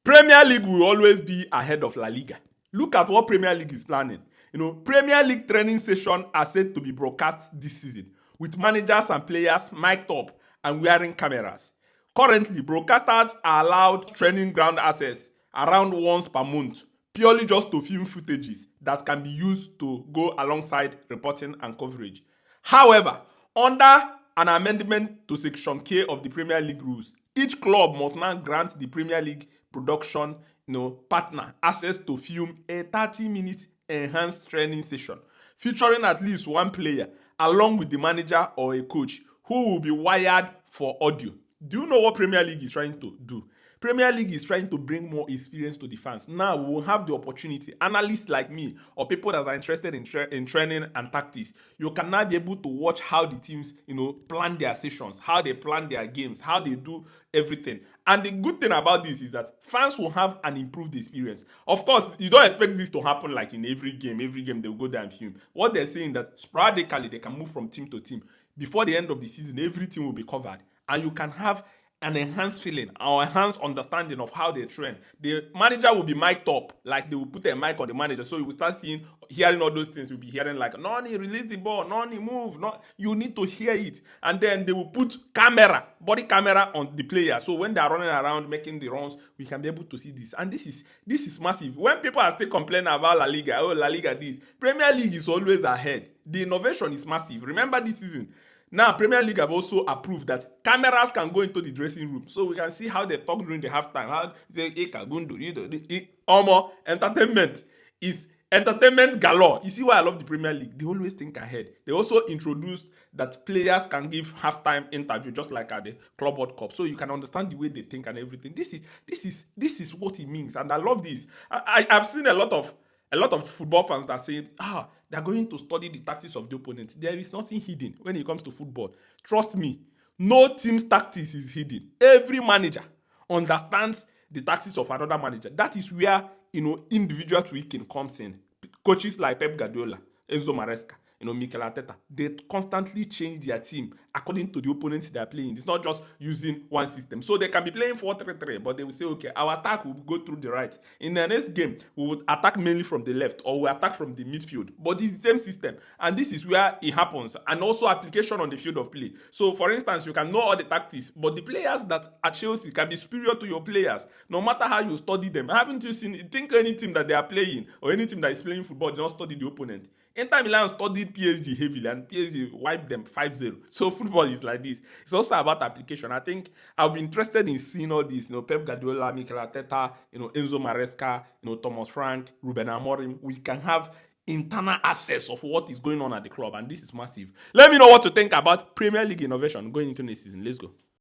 Premier League will always be ahead of La Liga. Look at what Premier League is planning. Premier League training sessions are set to be broadcast this season with managers and players mic'd up and wearing cameras. Currently, broadcasters are allowed training ground access around once per month, purely just to film footages that can be used to go alongside reporting and coverage. However, under an amendment to Section K of the Premier League rules, each club must now grant the Premier League production partner access to film a 30-minute enhanced training session featuring at least one player along with the manager or a coach who will be wired for audio. Do you know what Premier League is trying to do? Premier League is trying to bring more experience to the fans. Now we will have the opportunity, analysts like me or people that are interested in training and tactics, you can now be able to watch how the teams, plan their sessions, how they plan their games, how they do everything. And the good thing about this is that fans will have an improved experience. Of course, you don't expect this to happen like in every game. Every game they'll go there and film. What they're saying that sporadically they can move from team to team. Before the end of the season, everything will be covered. And you can have an enhanced feeling or enhanced understanding of how they train. The manager will be mic'd up, like they will put a mic on the manager, so you will start hearing all those things. You'll be hearing like, Noni, release the ball, Noni, move. No, you need to hear it. And then they will put body camera on the player. So when they are running around making the runs, we can be able to see this. And this is massive. When people are still complaining about La Liga, La Liga this, Premier League is always ahead. The innovation is massive. Remember this season. Now, Premier League have also approved that cameras can go into the dressing room, so we can see how they talk during the halftime. How they say, entertainment is entertainment galore. You see why I love the Premier League? They always think ahead. They also introduced that players can give halftime interview just like at the Club World Cup, so you can understand the way they think and everything. This is what it means, and I love this. I've seen a lot of football fans that say, they're going to study the tactics of the opponent. There is nothing hidden when it comes to football. Trust me, no team's tactics is hidden. Every manager understands the tactics of another manager. That is where, individual tweaking comes in. Coaches like Pep Guardiola, Enzo Maresca, Mikel Arteta, they constantly change their team according to the opponents they are playing. It's not just using one system. So they can be playing 4-3-3, but they will say, okay, our attack will go through the right. In the next game, we will attack mainly from the left, or we attack from the midfield. But it's the same system. And this is where it happens. And also application on the field of play. So, for instance, you can know all the tactics, but the players that at Chelsea can be superior to your players, no matter how you study them. Haven't you think any team that they are playing, or any team that is playing football, they don't study the opponent? Inter Milan studied PSG heavily and PSG wiped them 5-0. So football is like this. It's also about application. I think I'll be interested in seeing all this. Pep Guardiola, Mikel Arteta, Enzo Maresca, Thomas Frank, Ruben Amorim. We can have internal access of what is going on at the club, and this is massive. Let me know what to think about Premier League innovation going into next season. Let's go.